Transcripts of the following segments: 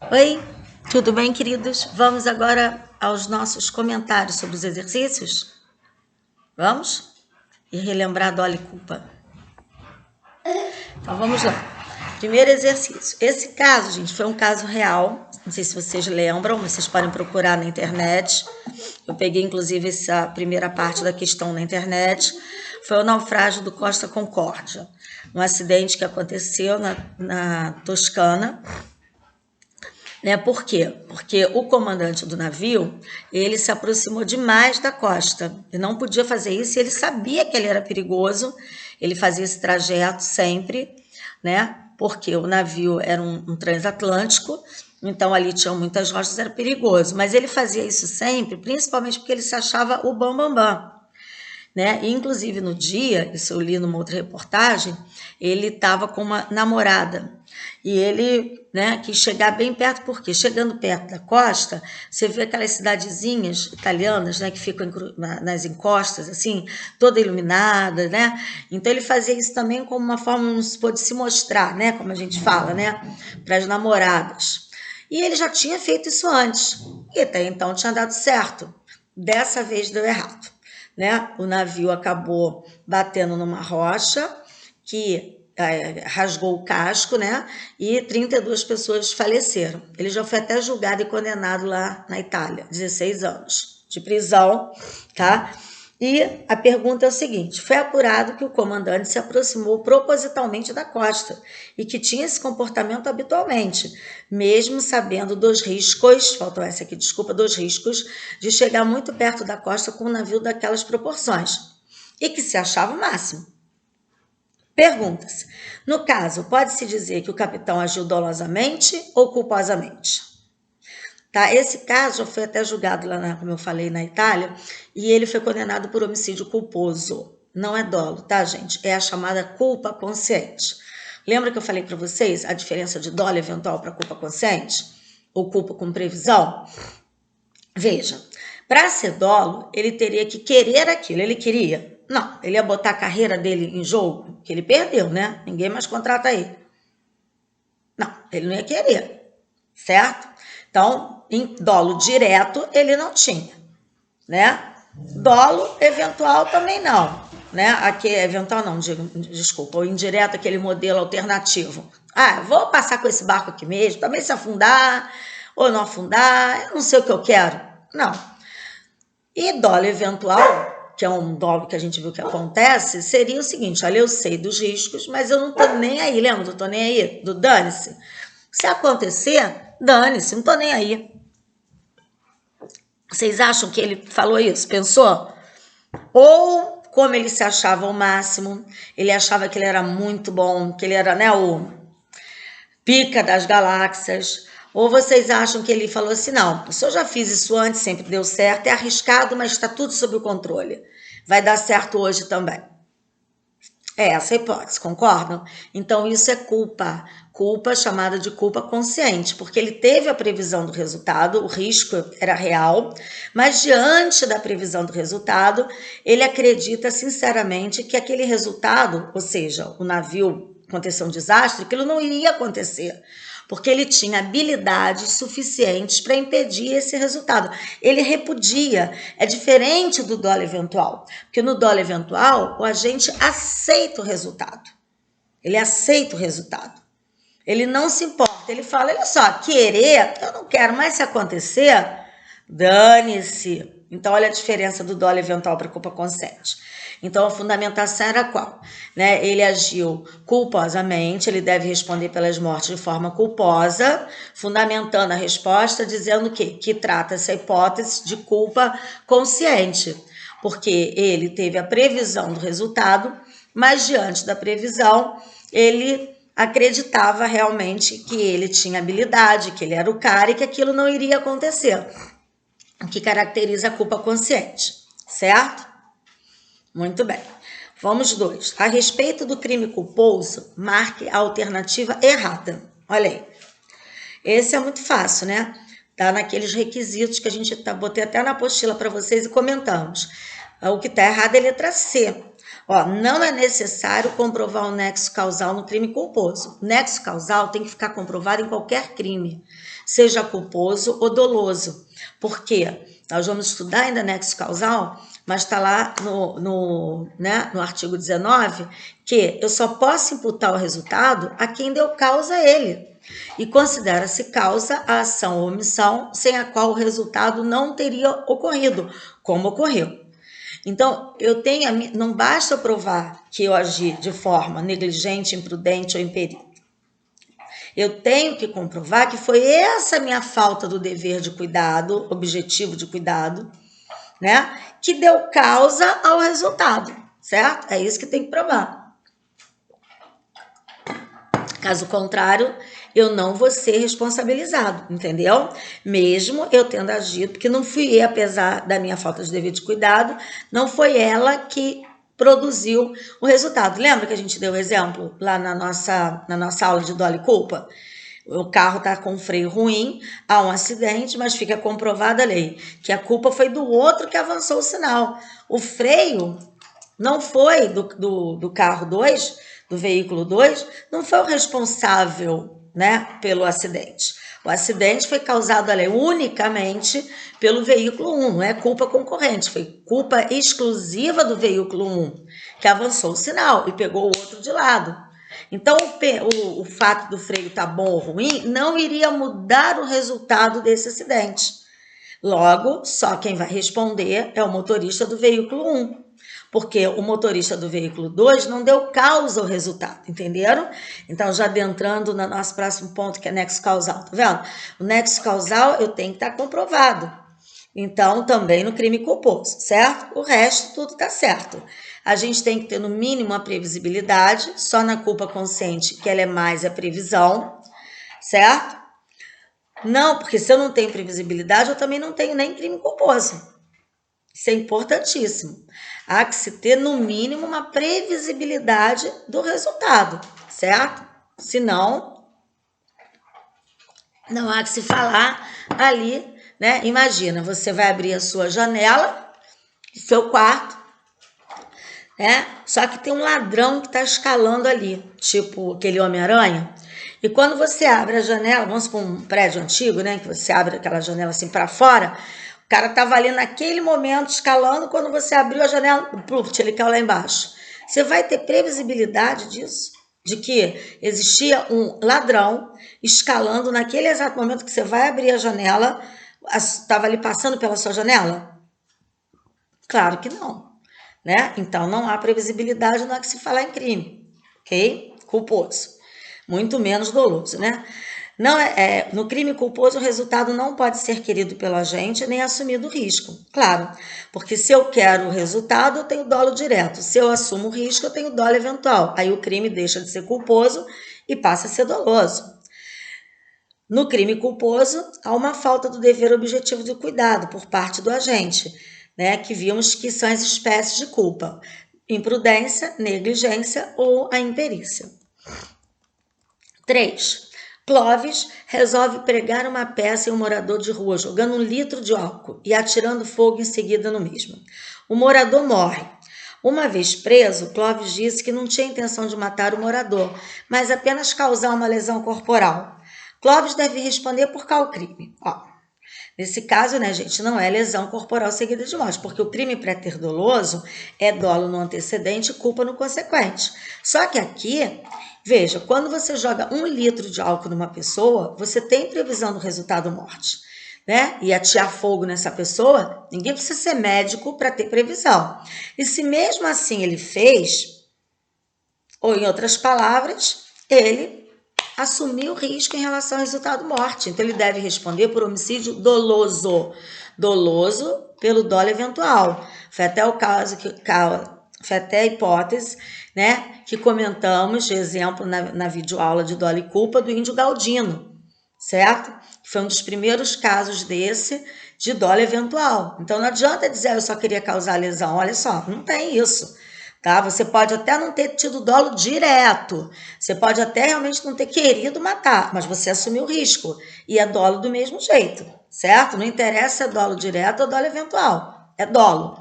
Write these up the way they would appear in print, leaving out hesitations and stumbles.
Oi, tudo bem, queridos? Vamos agora aos nossos comentários sobre os exercícios? Vamos? E relembrar dolo e culpa. Então, vamos lá. Primeiro exercício. Esse caso, gente, foi um caso real. Não sei se vocês lembram, mas vocês podem procurar na internet. Eu peguei, inclusive, essa primeira parte da questão na internet. Foi o naufrágio do Costa Concórdia. Um acidente que aconteceu na Toscana. Por quê? Porque o comandante do navio, ele se aproximou demais da costa. Ele não podia fazer isso e ele sabia que ele era perigoso. Ele fazia esse trajeto sempre, né? Porque o navio era um transatlântico, então ali tinham muitas rochas, era perigoso. Mas ele fazia isso sempre, principalmente porque ele se achava o bambambam. Né? E, inclusive, no dia, isso eu li numa outra reportagem, ele estava com uma namorada. E ele, né, quis chegar bem perto, porque chegando perto da costa, você vê aquelas cidadezinhas italianas, né, que ficam nas encostas, assim, toda iluminada, né? Então ele fazia isso também como uma forma, de se mostrar, né, como a gente fala, né, para as namoradas. E ele já tinha feito isso antes, e até então tinha dado certo. Dessa vez deu errado. Né? O navio acabou batendo numa rocha que rasgou o casco, né? E 32 pessoas faleceram. Ele já foi até julgado e condenado lá na Itália, 16 anos de prisão, tá? E a pergunta é o seguinte: foi apurado que o comandante se aproximou propositalmente da costa e que tinha esse comportamento habitualmente, mesmo sabendo dos riscos, faltou essa aqui, desculpa, dos riscos de chegar muito perto da costa com um navio daquelas proporções e que se achava o máximo. Pergunta-se: no caso, pode-se dizer que o capitão agiu dolosamente ou culposamente? Tá? Esse caso já foi até julgado lá, como eu falei, na Itália, e ele foi condenado por homicídio culposo. Não é dolo, tá, gente? É a chamada culpa consciente. Lembra que eu falei para vocês a diferença de dolo eventual para culpa consciente? Ou culpa com previsão? Veja, para ser dolo, ele teria que querer aquilo. Ele queria? Não, ele ia botar a carreira dele em jogo, que ele perdeu, né? Ninguém mais contrata ele. Não, ele não ia querer, certo? Então, em dolo direto, ele não tinha, né? Dolo eventual também não, né? Aqui, eventual não, desculpa, o indireto, aquele modelo alternativo. Ah, vou passar com esse barco aqui mesmo, também se afundar ou não afundar, eu não sei o que eu quero. Não. E dolo eventual, que é um dolo que a gente viu que acontece, seria o seguinte: olha, eu sei dos riscos, mas eu não tô nem aí, lembra do tô nem aí? Do dane-se. Se acontecer, dane-se, não tô nem aí. Vocês acham que ele falou isso? Pensou? Ou como ele se achava o máximo, ele achava que ele era muito bom, que ele era, né, o pica das galáxias. Ou vocês acham que ele falou assim: não, se eu já fiz isso antes, sempre deu certo, é arriscado, mas está tudo sob o controle. Vai dar certo hoje também. É essa a hipótese, concordam? Então isso é culpa. Culpa chamada de culpa consciente, porque ele teve a previsão do resultado, o risco era real, mas diante da previsão do resultado, ele acredita sinceramente que aquele resultado, ou seja, o navio aconteceu um desastre, aquilo não iria acontecer, porque ele tinha habilidades suficientes para impedir esse resultado. Ele repudia, é diferente do dolo eventual, porque no dolo eventual o agente aceita o resultado, ele aceita o resultado, ele não se importa, ele fala: olha só, querer, eu não quero, mas se acontecer, dane-se. Então, olha a diferença do dolo eventual para culpa consciente. Então, a fundamentação era qual? Né? Ele agiu culposamente, ele deve responder pelas mortes de forma culposa, fundamentando a resposta dizendo que trata-se a hipótese de culpa consciente, porque ele teve a previsão do resultado, mas diante da previsão, ele acreditava realmente que ele tinha habilidade, que ele era o cara e que aquilo não iria acontecer, o que caracteriza a culpa consciente, certo? Muito bem. Vamos 2. A respeito do crime culposo, marque a alternativa errada. Olha aí. Esse é muito fácil, né? Tá naqueles requisitos que a gente botei até na apostila para vocês e comentamos. O que está errado é a letra C. Ó, não é necessário comprovar o nexo causal no crime culposo. O nexo causal tem que ficar comprovado em qualquer crime, seja culposo ou doloso. Por quê? Nós vamos estudar ainda nexo causal, mas está lá no artigo 19 que eu só posso imputar o resultado a quem deu causa a ele. E considera-se causa a ação ou omissão sem a qual o resultado não teria ocorrido, como ocorreu. Então, não basta provar que eu agi de forma negligente, imprudente ou imperil. Eu tenho que comprovar que foi essa minha falta do dever de cuidado, objetivo de cuidado, né, que deu causa ao resultado, certo? É isso que tem que provar. Caso contrário, eu não vou ser responsabilizado, entendeu? Mesmo eu tendo agido, porque não fui eu, apesar da minha falta de dever de cuidado, não foi ela que produziu o resultado. Lembra que a gente deu o exemplo lá na nossa aula de dolo e culpa? O carro está com freio ruim, há um acidente, mas fica comprovada a lei, que a culpa foi do outro que avançou o sinal. O freio não foi do carro 2, do veículo 2, não foi o responsável, né, pelo acidente. O acidente foi causado ali unicamente pelo veículo 1, não é culpa concorrente, foi culpa exclusiva do veículo 1, que avançou o sinal e pegou o outro de lado. Então, o fato do freio estar bom ou ruim não iria mudar o resultado desse acidente. Logo, só quem vai responder é o motorista do veículo 1. Porque o motorista do veículo 2 não deu causa ao resultado, entenderam? Então, já adentrando no nosso próximo ponto, que é nexo causal, tá vendo? O nexo causal eu tenho que estar comprovado. Então, também no crime culposo, certo? O resto, tudo tá certo. A gente tem que ter, no mínimo, a previsibilidade, só na culpa consciente que ela é mais a previsão, certo? Não, porque se eu não tenho previsibilidade, eu também não tenho nem crime culposo. Isso é importantíssimo. Há que se ter, no mínimo, uma previsibilidade do resultado, certo? Senão, não há que se falar ali, né? Imagina, você vai abrir a sua janela, seu quarto, né? Só que tem um ladrão que está escalando ali, tipo aquele Homem-Aranha. E quando você abre a janela, vamos para um prédio antigo, né? Que você abre aquela janela assim para fora, o cara estava ali naquele momento escalando, quando você abriu a janela, pluf, ele caiu lá embaixo. Você vai ter previsibilidade disso? De que existia um ladrão escalando naquele exato momento que você vai abrir a janela, estava ali passando pela sua janela? Claro que não, né? Então não há previsibilidade na hora que se falar em crime, ok? Culposo, muito menos doloso, né? Não no crime culposo, o resultado não pode ser querido pelo agente nem assumido o risco. Claro, porque se eu quero o resultado, eu tenho dolo direto. Se eu assumo o risco, eu tenho dolo eventual. Aí o crime deixa de ser culposo e passa a ser doloso. No crime culposo, há uma falta do dever objetivo de cuidado por parte do agente, né? Que vimos que são as espécies de culpa: imprudência, negligência ou a imperícia. 3. Clóvis resolve pregar uma peça em um morador de rua, jogando 1 litro de álcool e atirando fogo em seguida no mesmo. O morador morre. Uma vez preso, Clóvis disse que não tinha intenção de matar o morador, mas apenas causar uma lesão corporal. Clóvis deve responder por qual crime? Nesse caso, né, gente, não é lesão corporal seguida de morte, porque o crime pré-doloso é dolo no antecedente e culpa no consequente. Só que aqui, veja, quando você joga 1 litro de álcool numa pessoa, você tem previsão do resultado morte, né? E atear fogo nessa pessoa, ninguém precisa ser médico para ter previsão. E se mesmo assim ele fez, ou em outras palavras, ele assumiu o risco em relação ao resultado morte. Então, ele deve responder por homicídio doloso. Doloso pelo dolo eventual. Foi até o caso foi até a hipótese, né, que comentamos, de exemplo, na videoaula de dolo e culpa do índio Galdino, certo? Foi um dos primeiros casos desse de dolo eventual. Então, não adianta dizer eu só queria causar lesão. Olha só, não tem isso. Tá? Você pode até não ter tido dolo direto, você pode até realmente não ter querido matar, mas você assumiu o risco, e é dolo do mesmo jeito, certo? Não interessa se é dolo direto ou dolo eventual, é dolo.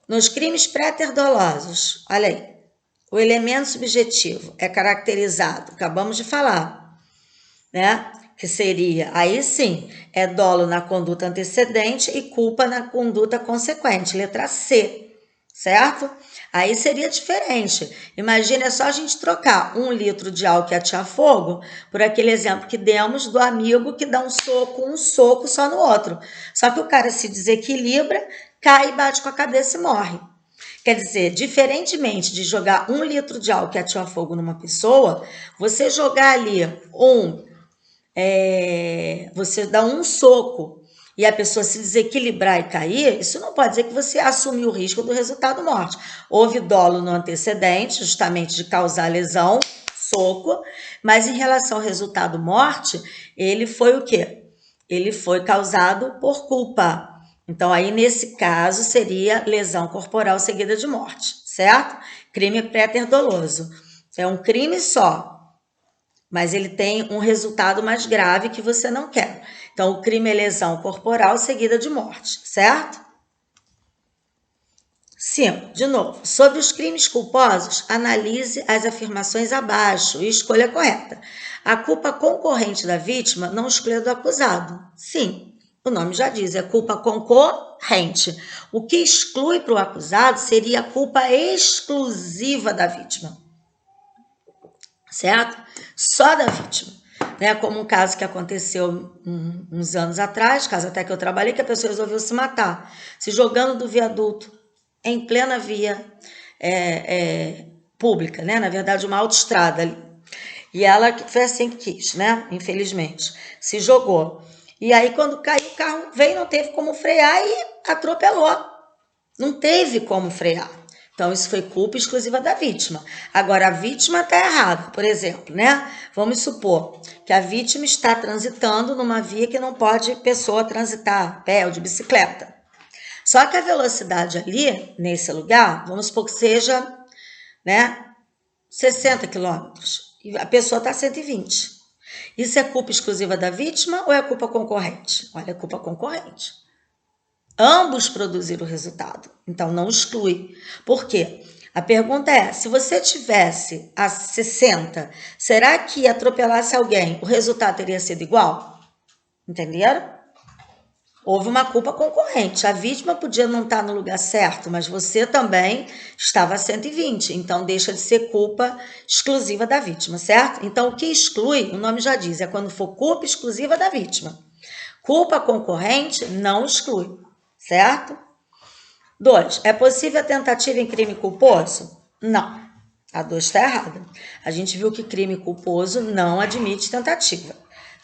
Nos crimes pré-terdolosos, olha aí, o elemento subjetivo é caracterizado, acabamos de falar, né? Que seria, aí sim, é dolo na conduta antecedente e culpa na conduta consequente, letra C, certo? Aí seria diferente. Imagina, é só a gente trocar 1 litro de álcool que atear fogo por aquele exemplo que demos do amigo que dá um soco só no outro. Só que o cara se desequilibra, cai, bate com a cabeça e morre. Quer dizer, diferentemente de jogar 1 litro de álcool que atear fogo numa pessoa, você jogar ali você dá um soco e a pessoa se desequilibrar e cair, isso não pode dizer que você assumiu o risco do resultado morte. Houve dolo no antecedente, justamente de causar lesão, soco, mas em relação ao resultado morte, ele foi o quê? Ele foi causado por culpa. Então, aí, nesse caso, seria lesão corporal seguida de morte, certo? Crime pré-terdoloso. É um crime só, mas ele tem um resultado mais grave que você não quer. Então, o crime é lesão corporal seguida de morte, certo? 5. De novo, sobre os crimes culposos, analise as afirmações abaixo e escolha a correta. A culpa concorrente da vítima não exclui a do acusado. Sim, o nome já diz, é culpa concorrente. O que exclui para o acusado seria a culpa exclusiva da vítima, certo? Só da vítima. Né? Como um caso que aconteceu uns anos atrás, caso até que eu trabalhei, que a pessoa resolveu se matar, se jogando do viaduto em plena via pública, né? Na verdade, uma autoestrada ali. E ela foi assim que quis, né? Infelizmente. Se jogou. E aí, quando caiu, o carro veio, não teve como frear e atropelou. Não teve como frear. Então, isso foi culpa exclusiva da vítima. Agora, a vítima está errada, por exemplo, né? Vamos supor que a vítima está transitando numa via que não pode pessoa transitar a pé ou de bicicleta. Só que a velocidade ali, nesse lugar, vamos supor que seja, né, 60 quilômetros. E a pessoa está a 120. Isso é culpa exclusiva da vítima ou é culpa concorrente? Olha, é culpa concorrente. Ambos produziram o resultado, então não exclui. Por quê? A pergunta é, se você tivesse a 60, será que atropelasse alguém, o resultado teria sido igual? Entenderam? Houve uma culpa concorrente. A vítima podia não estar no lugar certo, mas você também estava a 120, então deixa de ser culpa exclusiva da vítima, certo? Então, o que exclui, o nome já diz, é quando for culpa exclusiva da vítima. Culpa concorrente não exclui, certo? 2. É possível a tentativa em crime culposo? Não. A 2 está errada. A gente viu que crime culposo não admite tentativa.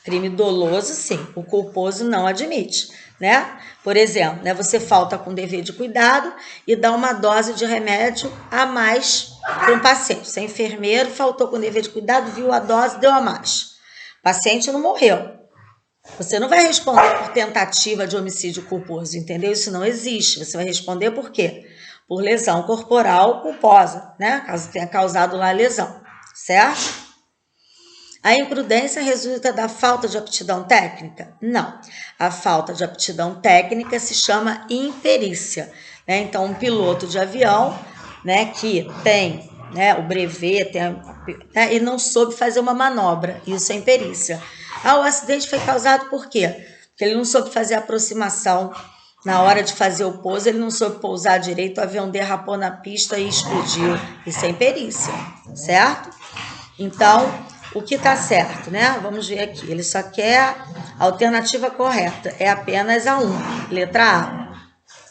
Crime doloso, sim. O culposo não admite, né? Por exemplo, né, você falta com dever de cuidado e dá uma dose de remédio a mais para um paciente. Você é enfermeiro, faltou com dever de cuidado, viu a dose, deu a mais. O paciente não morreu. Você não vai responder por tentativa de homicídio culposo, entendeu? Isso não existe. Você vai responder por quê? Por lesão corporal culposa, né? Caso tenha causado lá a lesão, certo? A imprudência resulta da falta de aptidão técnica? Não. A falta de aptidão técnica se chama imperícia, né? Então, um piloto de avião, né, que tem, né, o brevet, né, e não soube fazer uma manobra, isso é imperícia. Ah, o acidente foi causado por quê? Porque ele não soube fazer a aproximação na hora de fazer o pouso, ele não soube pousar direito, o avião derrapou na pista e explodiu. Isso é imperícia, certo? Então, o que está certo, né? Vamos ver aqui. Ele só quer a alternativa correta. É apenas a 1. Letra A.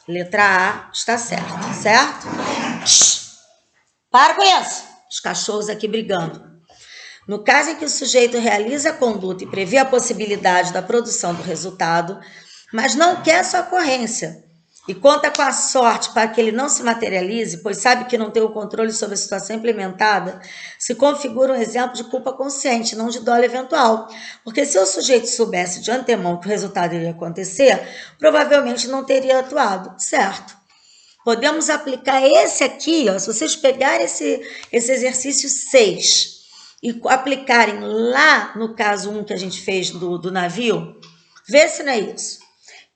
Letra A está certo, certo? Para com isso! Os cachorros aqui brigando. No caso em que o sujeito realiza a conduta e prevê a possibilidade da produção do resultado, mas não quer sua ocorrência e conta com a sorte para que ele não se materialize, pois sabe que não tem o controle sobre a situação implementada, se configura um exemplo de culpa consciente, não de dolo eventual. Porque se o sujeito soubesse de antemão que o resultado iria acontecer, provavelmente não teria atuado, certo? Podemos aplicar esse aqui, ó, se vocês pegarem esse exercício 6 e aplicarem lá no caso 1 que a gente fez do navio, vê se não é isso.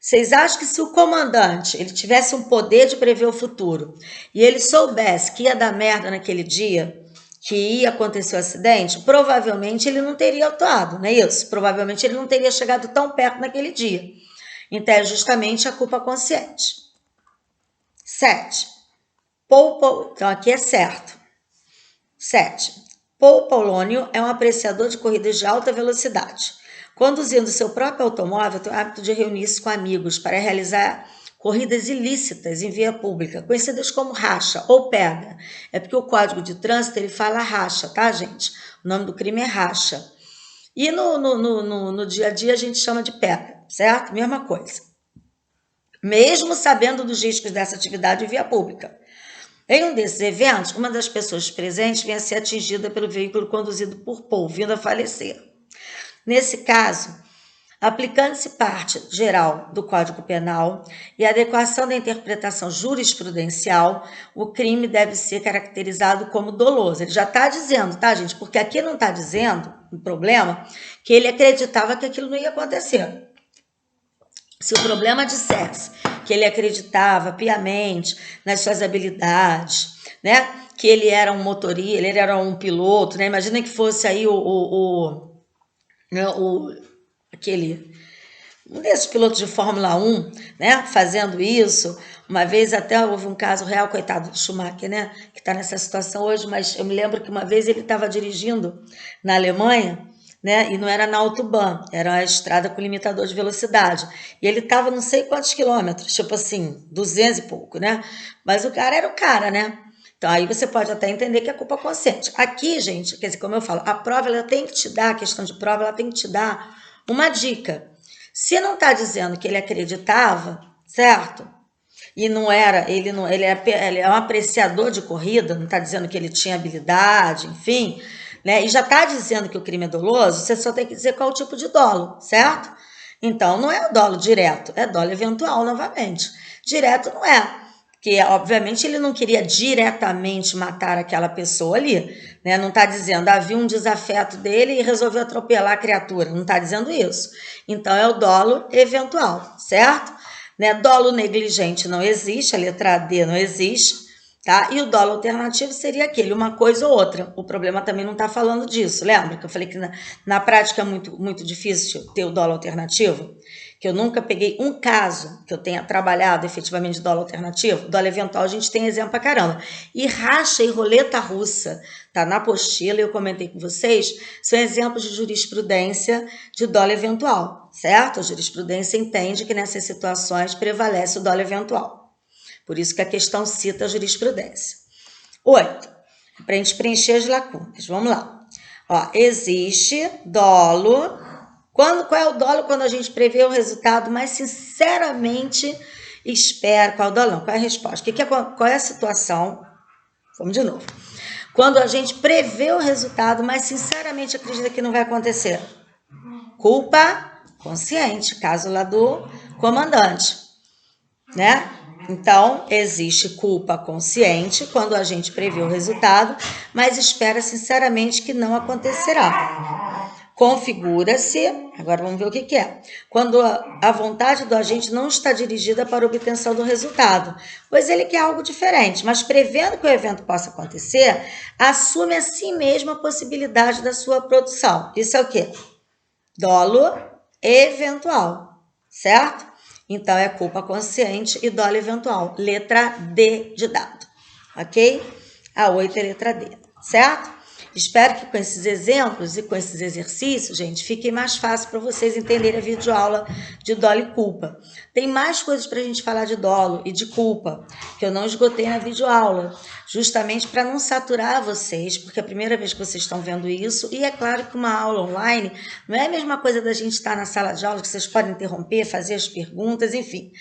Vocês acham que se o comandante ele tivesse um poder de prever o futuro e ele soubesse que ia dar merda naquele dia, que ia acontecer o acidente, provavelmente ele não teria atuado, não é isso? Provavelmente ele não teria chegado tão perto naquele dia. Então é justamente a culpa consciente. 7. Então aqui é certo. 7. Paul Polônio é um apreciador de corridas de alta velocidade. Conduzindo seu próprio automóvel, tem o hábito de reunir-se com amigos para realizar corridas ilícitas em via pública, conhecidas como racha ou pega. É porque o Código de Trânsito ele fala racha, tá, gente? O nome do crime é racha. E no dia a dia a gente chama de pega, certo? Mesma coisa. Mesmo sabendo dos riscos dessa atividade em via pública. Em um desses eventos, uma das pessoas presentes vinha a ser atingida pelo veículo conduzido por Paul, vindo a falecer. Nesse caso, aplicando-se parte geral do Código Penal e a adequação da interpretação jurisprudencial, o crime deve ser caracterizado como doloso. Ele já está dizendo, tá, gente? Porque aqui não está dizendo, o problema, que ele acreditava que aquilo não ia acontecer. Se o problema dissesse que ele acreditava piamente nas suas habilidades, né? Que ele era um motorista, ele era um piloto, né? Imagina que fosse aí um desses pilotos de Fórmula 1, né? Fazendo isso. Uma vez até houve um caso real, coitado do Schumacher, né? Que está nessa situação hoje, mas eu me lembro que uma vez ele estava dirigindo na Alemanha, né? E não era na Autobahn, era uma estrada com limitador de velocidade. E ele estava não sei quantos quilômetros, tipo assim, 200 e pouco, né? Mas o cara era o cara, né? Então aí você pode até entender que é culpa consciente. Aqui, gente, quer dizer, como eu falo, a prova ela tem que te dar, a questão de prova, ela tem que te dar uma dica. Se não está dizendo que ele acreditava, certo? E não era, ele é um apreciador de corrida, não está dizendo que ele tinha habilidade, enfim, né? E já está dizendo que o crime é doloso, você só tem que dizer qual o tipo de dolo, certo? Então, não é o dolo direto, é dolo eventual novamente. Direto não é, porque, obviamente, ele não queria diretamente matar aquela pessoa ali, né? Não está dizendo, havia um desafeto dele e resolveu atropelar a criatura, não está dizendo isso. Então, é o dolo eventual, certo? Né? Dolo negligente não existe, a letra D não existe, tá? E o dolo alternativo seria aquele, uma coisa ou outra. O problema também não está falando disso, lembra que eu falei que na prática é muito difícil ter o dolo alternativo? Que eu nunca peguei um caso que eu tenha trabalhado efetivamente de dolo alternativo. Dolo eventual a gente tem exemplo pra caramba. E racha e roleta russa, tá na apostila, eu comentei com vocês, são exemplos de jurisprudência de dolo eventual, certo? A jurisprudência entende que nessas situações prevalece o dolo eventual. Por isso que a questão cita a jurisprudência. 8. Para a gente preencher as lacunas. Vamos lá. Ó, existe dolo. Qual é o dolo quando a gente prevê o resultado, mas sinceramente espera? Qual é o dolo? Não, qual é a resposta? Qual é a situação? Vamos de novo. Quando a gente prevê o resultado, mas sinceramente acredita que não vai acontecer. Culpa consciente, caso lá do comandante, né? Então, existe culpa consciente quando a gente prevê o resultado, mas espera sinceramente que não acontecerá. Configura-se, agora vamos ver o que é, quando a vontade do agente não está dirigida para a obtenção do resultado, pois ele quer algo diferente, mas prevendo que o evento possa acontecer, assume a si mesmo a possibilidade da sua produção. Isso é o quê? Dolo eventual, certo? Então, é culpa consciente e dolo eventual. Letra D de dado, ok? A 8 é letra D, certo? Espero que com esses exemplos e com esses exercícios, gente, fique mais fácil para vocês entenderem a videoaula de dolo e culpa. Tem mais coisas para a gente falar de dolo e de culpa, que eu não esgotei na videoaula, justamente para não saturar vocês, porque é a primeira vez que vocês estão vendo isso, e é claro que uma aula online não é a mesma coisa da gente estar na sala de aula, que vocês podem interromper, fazer as perguntas, enfim.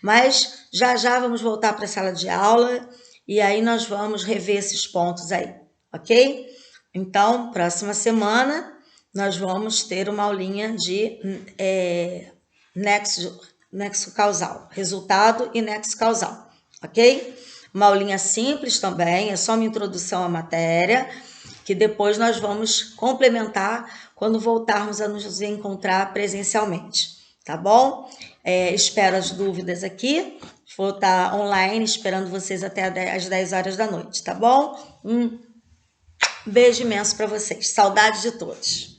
Mas já vamos voltar para a sala de aula, e aí nós vamos rever esses pontos aí, ok? Então, próxima semana, nós vamos ter uma aulinha de nexo causal, resultado e nexo causal, ok? Uma aulinha simples também, é só uma introdução à matéria, que depois nós vamos complementar quando voltarmos a nos encontrar presencialmente, tá bom? Espero as dúvidas aqui. Vou estar online esperando vocês até às 10 horas da noite, tá bom? Um beijo imenso para vocês. Saudade de todos.